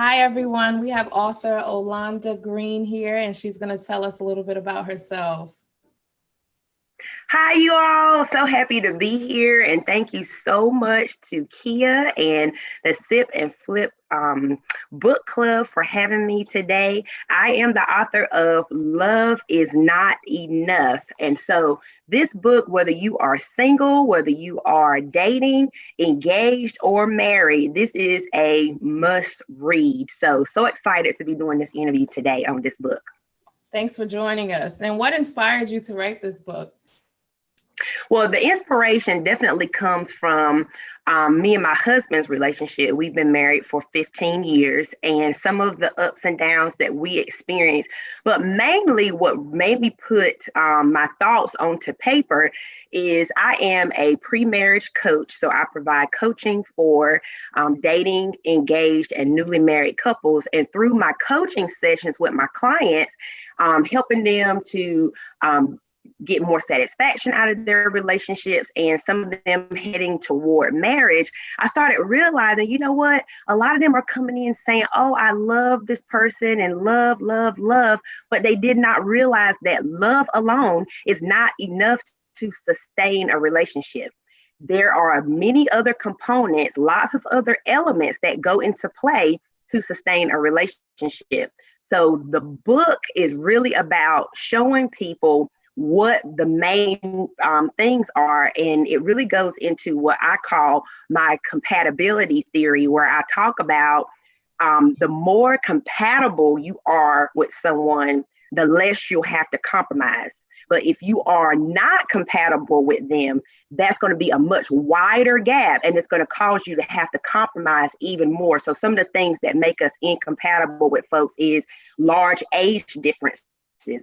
Hi, everyone. We have author Olaunda Green here, and she's going to tell us a little bit about herself. Hi, you all. So happy to be here. And thank you so much to Kia and the Sip and Flip book club for having me today. I am the author of Love is Not Enough. And so, this book, whether you are single, whether you are dating, engaged, or married, this is a must read. So excited to be doing this interview today on this book. Thanks for joining us. And what inspired you to write this book? Well, the inspiration definitely comes from me and my husband's relationship. We've been married for 15 years, and some of the ups and downs that we experienced. But mainly, what made me put my thoughts onto paper is I am a pre-marriage coach. So I provide coaching for dating, engaged, and newly married couples. And through my coaching sessions with my clients, helping them to get more satisfaction out of their relationships and some of them heading toward marriage, I started realizing, you know what? A lot of them are coming in saying, oh, I love this person and love, love, love. But they did not realize that love alone is not enough to sustain a relationship. There are many other components, lots of other elements that go into play to sustain a relationship. So the book is really about showing people what the main things are. And it really goes into what I call my compatibility theory, where I talk about the more compatible you are with someone, the less you'll have to compromise. But if you are not compatible with them, that's going to be a much wider gap, and it's going to cause you to have to compromise even more. So some of the things that make us incompatible with folks is large age difference,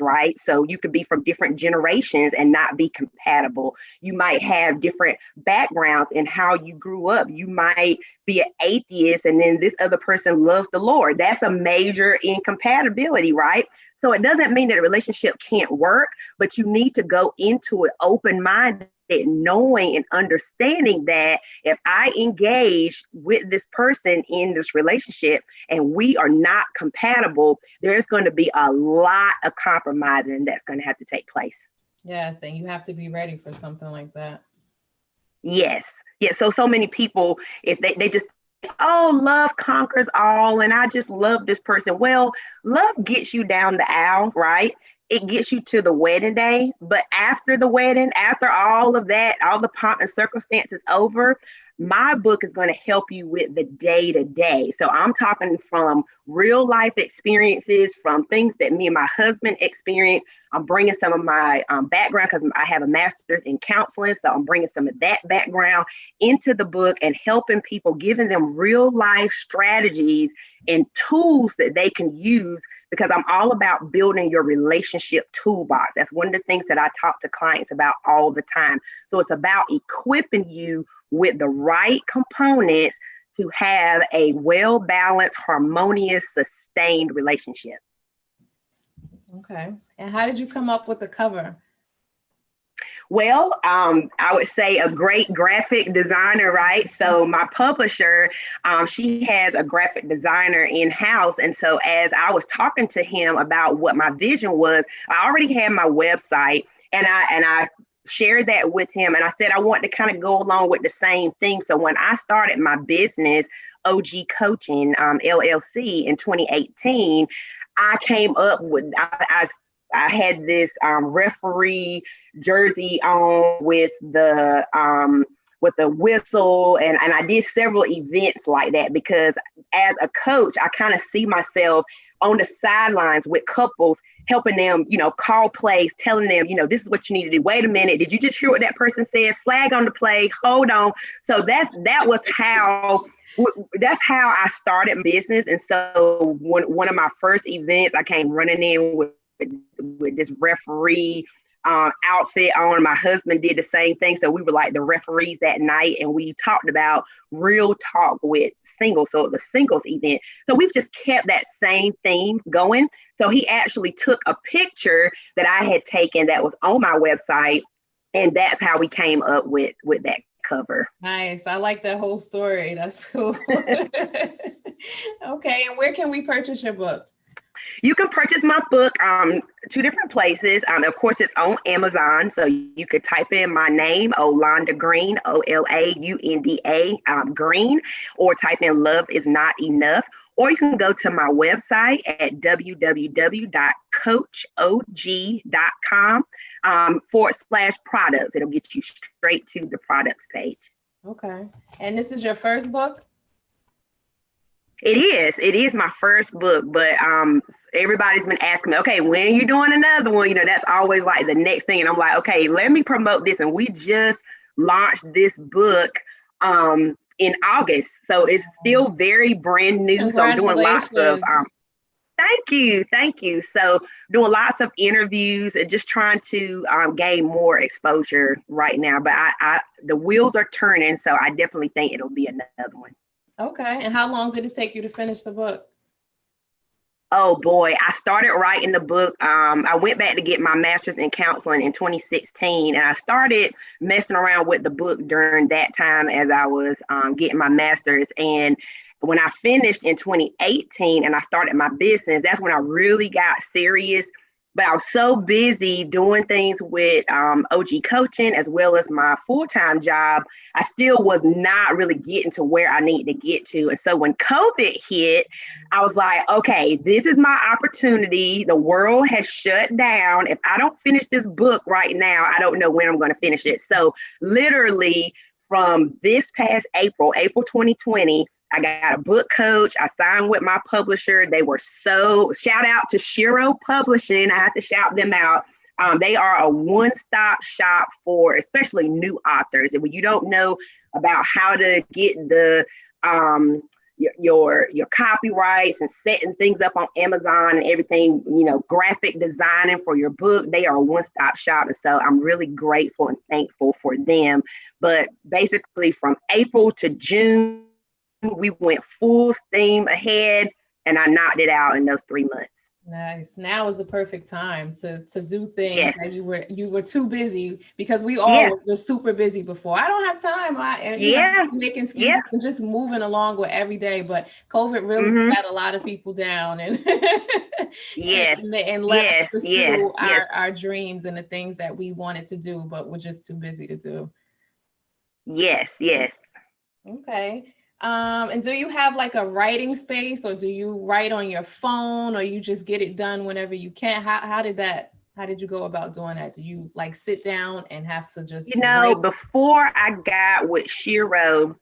right? So you could be from different generations and not be compatible. You might have different backgrounds in how you grew up. You might be an atheist and then this other person loves the Lord. That's a major incompatibility, right? So it doesn't mean that a relationship can't work, but you need to go into it open-minded, knowing and understanding that if I engage with this person in this relationship and we are not compatible, there's going to be a lot of compromising that's going to have to take place. Yes, and you have to be ready for something like that. Yes. Yeah. So many people, if they just, oh, love conquers all, and I just love this person. Well, love gets you down the aisle, right? It gets you to the wedding day. But after the wedding, after all of that, all the pomp and circumstances over, my book is going to help you with the day to day. So I'm talking from real life experiences, from things that me and my husband experienced. I'm bringing some of my background because I have a master's in counseling. So I'm bringing some of that background into the book and helping people, giving them real life strategies and tools that they can use, because I'm all about building your relationship toolbox. That's one of the things that I talk to clients about all the time. So it's about equipping you with the right components to have a well-balanced, harmonious, sustained relationship. Okay. And how did you come up with the cover? Well, I would say a great graphic designer, right? So my publisher, she has a graphic designer in-house. And so as I was talking to him about what my vision was, I already had my website, and I shared that with him. And I said, I want to kind of go along with the same thing. So when I started my business, OG Coaching, LLC, in 2018, I came up with, I had this referee jersey on with the whistle, and I did several events like that, because as a coach, I kind of see myself on the sidelines with couples, helping them, call plays, telling them, this is what you need to do. Wait a minute, did you just hear what that person said? Flag on the play, hold on. So that's how I started business. And so one of my first events, I came running in with this referee outfit on. My husband did the same thing. So we were like the referees that night, and we talked about real talk with singles. So the singles event. So we've just kept that same theme going. So he actually took a picture that I had taken that was on my website, and that's how we came up with that cover. Nice. I like that whole story. That's cool. Okay. And where can we purchase your book? You can purchase my book two different places. Of course, it's on Amazon. So you could type in my name, Olaunda Green, Olaunda, Green, or type in Love Is Not Enough. Or you can go to my website at www.coachog.com /products. It'll get you straight to the products page. Okay. And this is your first book? It is. It is my first book, but everybody's been asking me, okay, when are you doing another one? You know, that's always like the next thing. And I'm like, okay, let me promote this. And we just launched this book in August. So it's still very brand new. So I'm doing lots of Thank you. So doing lots of interviews and just trying to gain more exposure right now. But the wheels are turning, so I definitely think it'll be another one. Okay. And how long did it take you to finish the book? Oh boy, I started writing the book. I went back to get my master's in counseling in 2016, and I started messing around with the book during that time as I was getting my master's. And when I finished in 2018 and I started my business, that's when I really got serious. But I was so busy doing things with OG coaching as well as my full-time job, I still was not really getting to where I need to get to. And so when COVID hit, I was like, okay, this is my opportunity. The world has shut down. If I don't finish this book right now, I don't know when I'm going to finish it. So literally from this past April 2020, I got a book coach. I signed with my publisher. They were shout out to Shiro Publishing. I have to shout them out. They are a one-stop shop for especially new authors. And when you don't know about how to get the your copyrights and setting things up on Amazon and everything, you know, graphic designing for your book, they are a one-stop shop. And so I'm really grateful and thankful for them. But basically from April to June, we went full steam ahead and I knocked it out in those 3 months. Nice. Now is the perfect time to do things Yes. that you were too busy, because we all were super busy before. I don't have time. Making excuses and just moving along with every day. But COVID really had a lot of people down and and let us pursue our dreams and the things that we wanted to do, but we're just too busy to do. Yes. Okay. And do you have like a writing space, or do you write on your phone, or you just get it done whenever you can? How did you go about doing that? Do you like sit down and have to just write? Before I got with Shiro,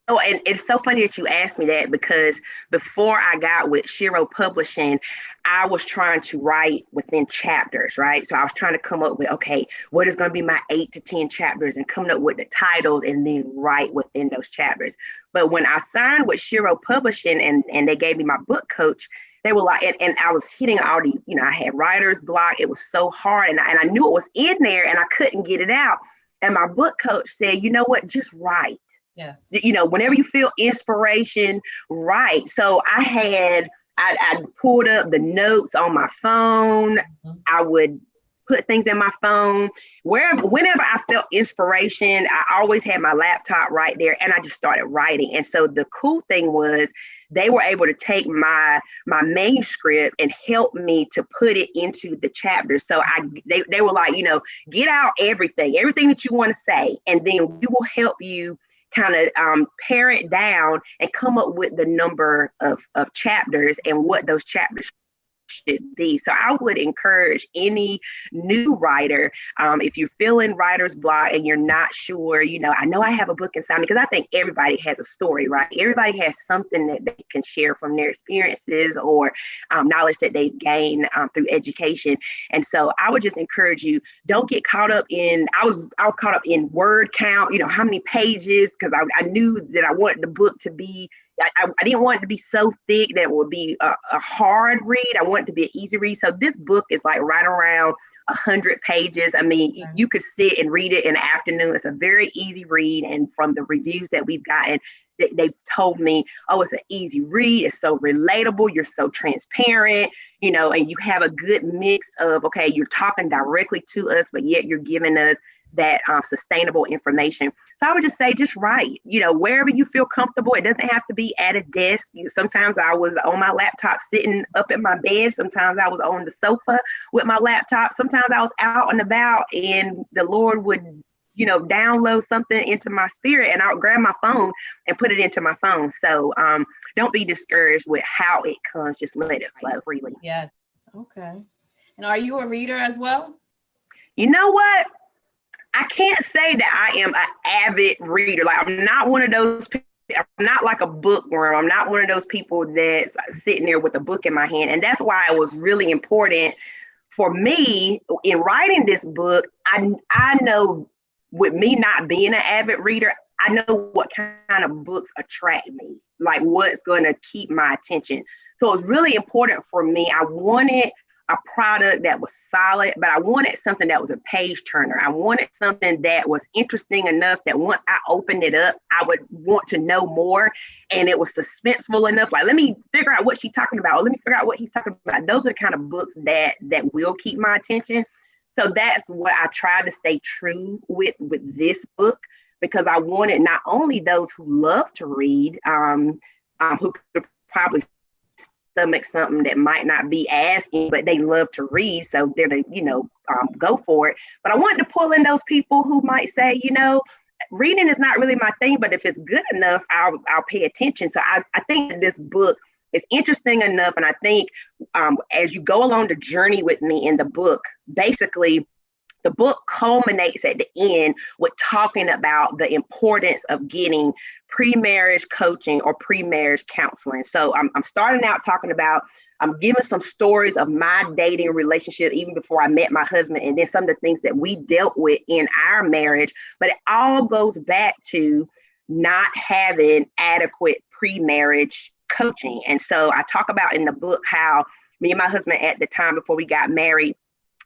and it's so funny that you asked me that, because before I got with Shiro Publishing, I was trying to write within chapters, right? So I was trying to come up with, okay, what is going to be my 8 to 10 chapters, and coming up with the titles and then write within those chapters. But when I signed with Shiro Publishing and they gave me my book coach, they were like, and I was hitting all these, you know, I had writer's block. It was so hard. And I knew it was in there and I couldn't get it out. And my book coach said, you know what, just write. Yes. You know, whenever you feel inspiration, write. So I pulled up the notes on my phone. I would put things in my phone. Whenever I felt inspiration, I always had my laptop right there and I just started writing. And so the cool thing was they were able to take my manuscript and help me to put it into the chapters. So they were like, you know, get out everything that you want to say, and then we will help you kind of pare it down and come up with the number of chapters and what those chapters should be. So I would encourage any new writer, if you're feeling writer's block and you're not sure, you know I have a book inside me, because I think everybody has a story, right? Everybody has something that they can share from their experiences or knowledge that they've gained through education. And so I would just encourage you, don't get caught up in, I was caught up in word count, you know, how many pages, because I knew that I wanted the book to be, I didn't want it to be so thick that it would be a hard read. I want it to be an easy read. So this book is like right around 100 pages. I mean, you could sit and read it in the afternoon. It's a very easy read. And from the reviews that we've gotten, they've told me, oh, it's an easy read. It's so relatable. You're so transparent, you know, and you have a good mix of, okay, you're talking directly to us, but yet you're giving us that sustainable information. So I would just say, just write, wherever you feel comfortable. It doesn't have to be at a desk. Sometimes I was on my laptop sitting up in my bed. Sometimes I was on the sofa with my laptop. Sometimes I was out and about and the Lord would, download something into my spirit and I would grab my phone and put it into my phone. So don't be discouraged with how it comes. Just let it flow freely. Yes. Okay. And are you a reader as well? You know what? I can't say that I am an avid reader. Like, I'm not one of those people. I'm not like a bookworm. I'm not one of those people that's sitting there with a book in my hand. And that's why it was really important for me in writing this book. I know, with me not being an avid reader, I know what kind of books attract me, like what's going to keep my attention. So it was really important for me. I wanted a product that was solid, but I wanted something that was a page turner. I wanted something that was interesting enough that once I opened it up, I would want to know more. And it was suspenseful enough. Like, let me figure out what she's talking about. Or let me figure out what he's talking about. Those are the kind of books that will keep my attention. So that's what I tried to stay true with this book, because I wanted not only those who love to read, who could probably stomach something that might not be asking, but they love to read, so they're go for it. But I wanted to pull in those people who might say, reading is not really my thing, but if it's good enough, I'll pay attention. So I think that this book is interesting enough, and I think as you go along the journey with me in the book, basically the book culminates at the end with talking about the importance of getting pre-marriage coaching or pre-marriage counseling. So I'm starting out talking about, I'm giving some stories of my dating relationship even before I met my husband, and then some of the things that we dealt with in our marriage. But it all goes back to not having adequate pre-marriage coaching. And so I talk about in the book how me and my husband at the time before we got married,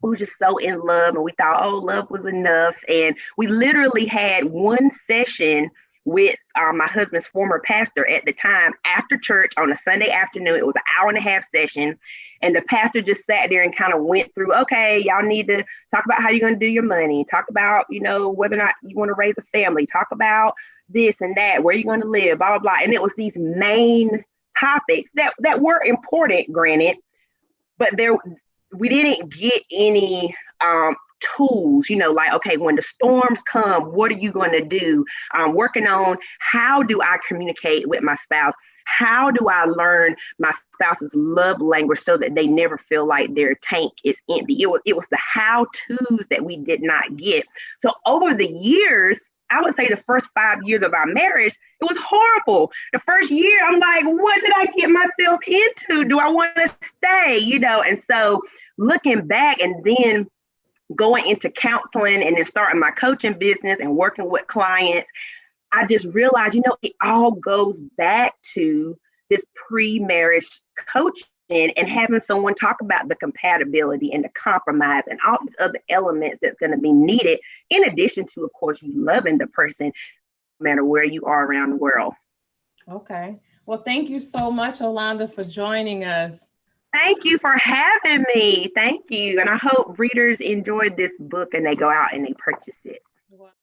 we were just so in love, and we thought, oh, love was enough. And we literally had one session with my husband's former pastor at the time after church on a Sunday afternoon. It was an hour-and-a-half session. And the pastor just sat there and kind of went through, okay, y'all need to talk about how you're going to do your money. Talk about, whether or not you want to raise a family. Talk about this and that, where you're going to live, blah, blah, blah. And it was these main topics that were important, granted, but we didn't get any tools, like, okay, when the storms come, what are you going to do? Working on how do I communicate with my spouse? How do I learn my spouse's love language so that they never feel like their tank is empty? It was the how-tos that we did not get. So over the years, I would say the first 5 years of our marriage, it was horrible. The first year, I'm like, what did I get myself into? Do I want to stay? And so looking back and then going into counseling and then starting my coaching business and working with clients, I just realized, it all goes back to this pre-marriage coaching and having someone talk about the compatibility and the compromise and all these other elements that's going to be needed, in addition to, of course, you loving the person no matter where you are around the world. Okay. Well, thank you so much, Olaunda, for joining us. Thank you for having me. Thank you. And I hope readers enjoyed this book and they go out and they purchase it.